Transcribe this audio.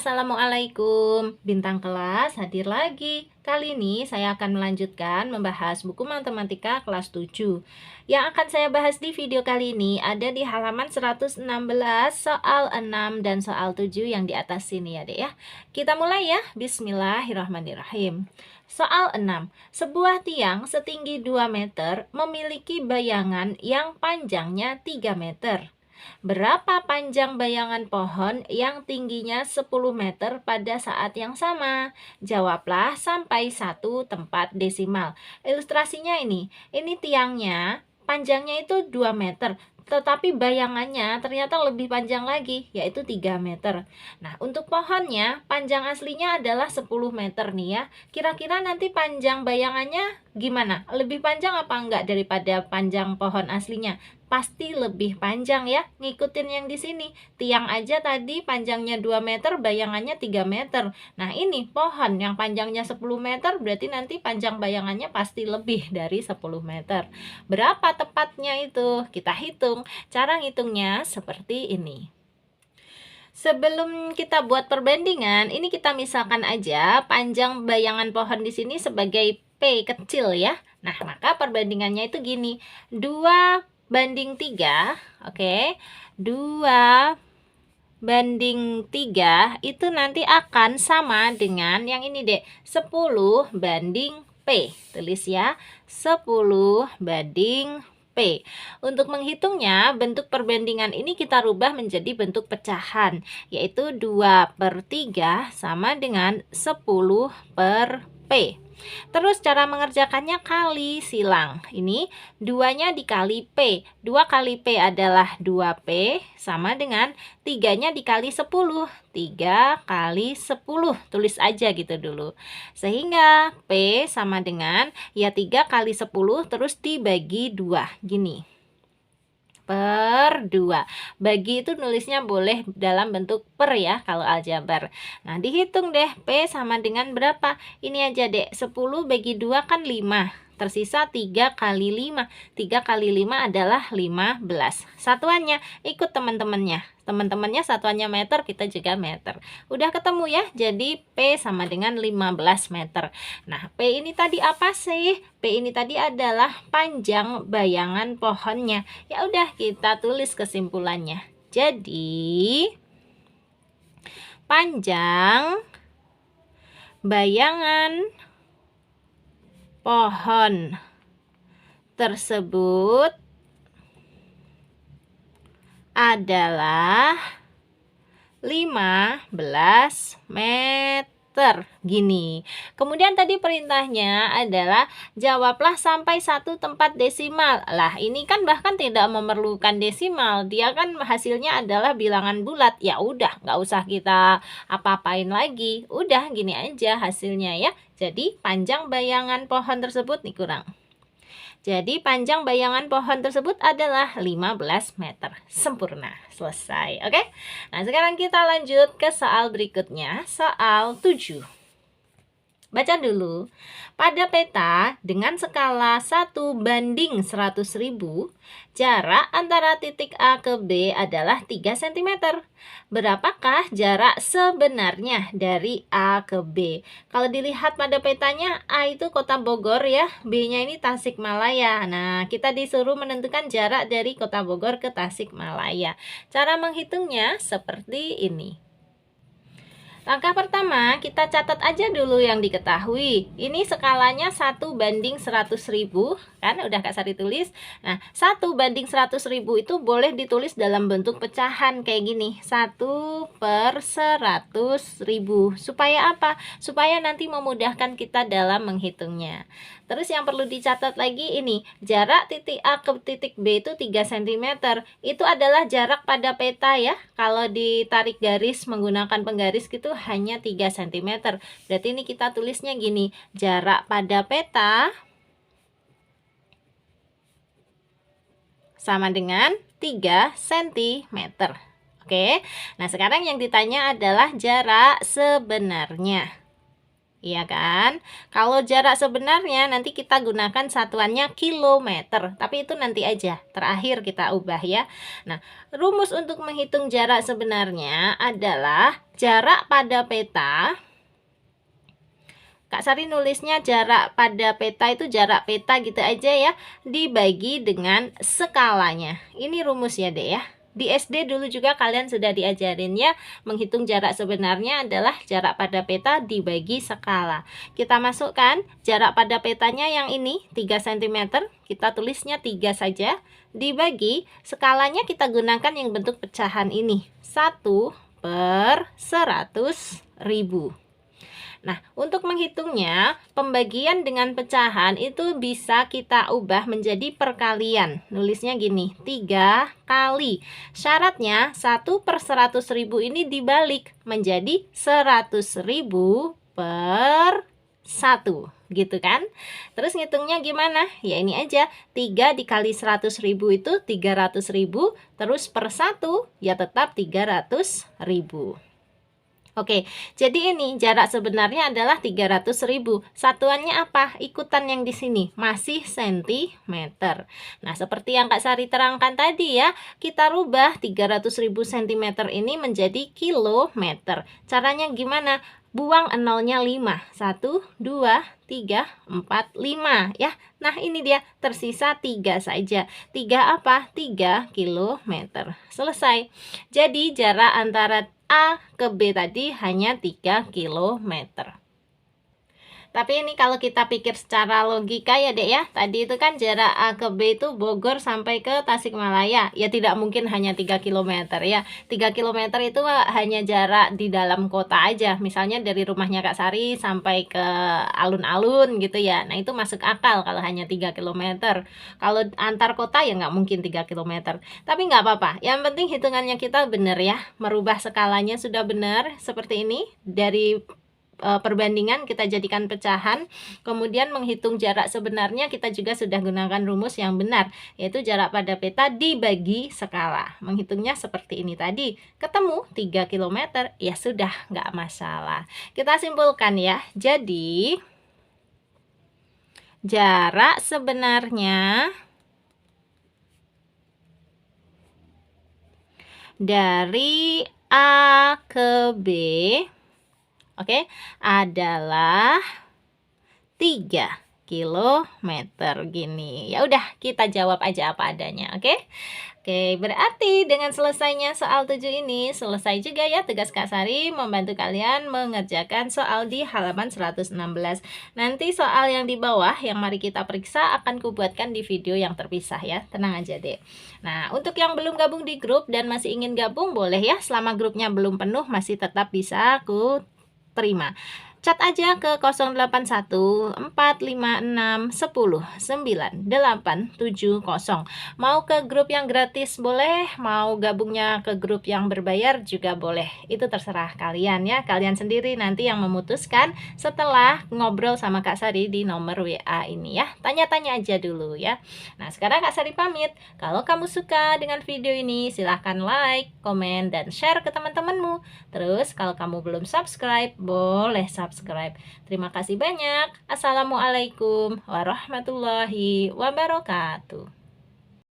assalamualaikum. Bintang kelas hadir lagi. Kali ini saya akan melanjutkan membahas buku matematika kelas 7. Yang akan saya bahas di video kali ini ada di halaman 116, soal 6 dan soal 7 yang di atas sini ya, Dek ya. Kita mulai ya. Bismillahirrahmanirrahim. Soal 6. Sebuah tiang setinggi 2 meter memiliki bayangan yang panjangnya 3 meter. Berapa panjang bayangan pohon yang tingginya 10 meter pada saat yang sama? Jawablah sampai satu tempat desimal. Ilustrasinya ini tiangnya panjangnya itu 2 meter. Tetapi bayangannya ternyata lebih panjang lagi, yaitu 3 meter. Nah, untuk pohonnya, panjang aslinya adalah 10 meter nih ya. Kira-kira nanti panjang bayangannya gimana? Lebih panjang apa enggak daripada panjang pohon aslinya? Pasti lebih panjang ya, ngikutin yang di sini. Tiang aja tadi panjangnya 2 meter, bayangannya 3 meter. Nah, ini pohon yang panjangnya 10 meter, berarti nanti panjang bayangannya pasti lebih dari 10 meter. Berapa tepatnya itu? Kita hitung. Cara ngitungnya seperti ini. Sebelum kita buat perbandingan, ini kita misalkan aja panjang bayangan pohon di sini sebagai P kecil ya. Nah, maka perbandingannya itu gini. 2:3, oke. 2:3 itu nanti akan sama dengan yang ini, Dek. 10:P. Tulis ya. 10:P. Untuk menghitungnya, bentuk perbandingan ini kita rubah menjadi bentuk pecahan, yaitu 2/3 sama dengan 10/P. Terus cara mengerjakannya kali silang. Ini 2-nya dikali P. 2 kali P adalah 2P sama dengan 3-nya dikali 10. 3 kali 10. Tulis aja gitu dulu. Sehingga P sama dengan ya 3 kali 10 terus dibagi 2. Gini. Per 2. Bagi itu nulisnya boleh dalam bentuk per ya kalau aljabar. Nah, dihitung deh P sama dengan berapa? Ini aja deh, 10 bagi 2 kan 5. Tersisa 3 kali 5. 3 kali 5 adalah 15. Satuannya ikut teman-temannya. Teman-temannya satuannya meter, kita juga meter. Udah ketemu ya? Jadi P sama dengan 15 meter. Nah, P ini tadi apa sih? P ini tadi adalah panjang bayangan pohonnya. Ya udah, kita tulis kesimpulannya. Jadi panjang bayangan pohon tersebut adalah 15 meter. Gini. Kemudian tadi perintahnya adalah jawablah sampai satu tempat desimal. Lah, ini kan bahkan tidak memerlukan desimal. Dia kan hasilnya adalah bilangan bulat. Ya udah, nggak usah kita apa-apain lagi. Udah gini aja hasilnya ya. Jadi panjang bayangan pohon tersebut nih kurang. Jadi panjang bayangan pohon tersebut adalah 15 meter. Sempurna. Selesai. Oke? Nah, sekarang kita lanjut ke soal berikutnya. Soal 7. Baca dulu. Pada peta dengan skala 1:100.000, jarak antara titik A ke B adalah 3 cm. Berapakah jarak sebenarnya dari A ke B? Kalau dilihat pada petanya, A itu Kota Bogor ya, B-nya ini Tasikmalaya. Nah, kita disuruh menentukan jarak dari Kota Bogor ke Tasikmalaya. Cara menghitungnya seperti ini. Langkah pertama, kita catat aja dulu yang diketahui. Ini skalanya 1:100.000, kan udah Kak Sari tulis. Nah, 1:100.000 itu boleh ditulis dalam bentuk pecahan kayak gini. 1/100.000. Supaya apa? Supaya nanti memudahkan kita dalam menghitungnya. Terus yang perlu dicatat lagi ini, jarak titik A ke titik B itu 3 cm. Itu adalah jarak pada peta ya. Kalau ditarik garis menggunakan penggaris gitu hanya 3 cm. Berarti ini kita tulisnya gini, jarak pada peta sama dengan 3 cm. Oke. Nah, sekarang yang ditanya adalah jarak sebenarnya. Iya kan? Kalau jarak sebenarnya nanti kita gunakan satuannya kilometer. Tapi itu nanti aja. Terakhir kita ubah ya. Nah, rumus untuk menghitung jarak sebenarnya adalah jarak pada peta, Kak Sari nulisnya jarak pada peta itu jarak peta gitu aja ya, dibagi dengan skalanya. Ini rumus ya Dek ya. Di SD dulu juga kalian sudah diajarin ya, menghitung jarak sebenarnya adalah jarak pada peta dibagi skala. Kita masukkan jarak pada petanya yang ini 3 cm, kita tulisnya 3 saja, dibagi skalanya kita gunakan yang bentuk pecahan ini, 1/100.000. Nah, untuk menghitungnya, pembagian dengan pecahan itu bisa kita ubah menjadi perkalian. Nulisnya gini, 3 kali. Syaratnya 1/100.000 ini dibalik menjadi 100.000 per 1. Gitu kan? Terus ngitungnya gimana? Ya ini aja, 3 dikali 100.000 itu 300.000, terus per 1 ya tetap 300.000. Oke, jadi ini jarak sebenarnya adalah 300.000. Satuannya apa? Ikutan yang di sini masih cm. Nah, seperti yang Kak Sari terangkan tadi ya, kita rubah 300.000 cm ini menjadi kilometer. Caranya gimana? Buang nolnya 5. 1, 2, 3, 4, 5 ya. Nah, ini dia tersisa 3 saja. 3 apa? 3 kilometer. Selesai. Jadi jarak antara A ke B tadi hanya 3 km. Tapi ini kalau kita pikir secara logika ya Dek ya, tadi itu kan jarak A ke B itu Bogor sampai ke Tasikmalaya. Ya tidak mungkin hanya 3 km ya. 3 km itu hanya jarak di dalam kota aja. Misalnya dari rumahnya Kak Sari sampai ke alun-alun gitu ya. Nah itu masuk akal kalau hanya 3 km. Kalau antar kota ya nggak mungkin 3 km. Tapi nggak apa-apa. Yang penting hitungannya kita benar ya. Merubah skalanya sudah benar seperti ini. Dari perbandingan kita jadikan pecahan, kemudian menghitung jarak sebenarnya kita juga sudah gunakan rumus yang benar, yaitu jarak pada peta dibagi skala. Menghitungnya seperti ini tadi, ketemu 3 km, ya sudah nggak masalah. Kita simpulkan ya, jadi jarak sebenarnya dari A ke B, oke, adalah 3 km gini. Ya udah, kita jawab aja apa adanya, oke? Oke, berarti dengan selesainya soal 7 ini, selesai juga ya tugas Kak Sari membantu kalian mengerjakan soal di halaman 116. Nanti soal yang di bawah yang mari kita periksa akan kubuatkan di video yang terpisah ya. Tenang aja deh. Nah, untuk yang belum gabung di grup dan masih ingin gabung boleh ya, selama grupnya belum penuh masih tetap bisa aku terima. Chat aja ke 081456109870. Mau ke grup yang gratis boleh, mau gabungnya ke grup yang berbayar juga boleh. Itu terserah kalian ya. Kalian sendiri nanti yang memutuskan setelah ngobrol sama Kak Sari di nomor WA ini ya. Tanya-tanya aja dulu ya. Nah, sekarang Kak Sari pamit. Kalau kamu suka dengan video ini, silahkan like, komen, dan share ke teman-temanmu. Terus kalau kamu belum subscribe, boleh subscribe. Terima kasih banyak. Assalamualaikum warahmatullahi wabarakatuh.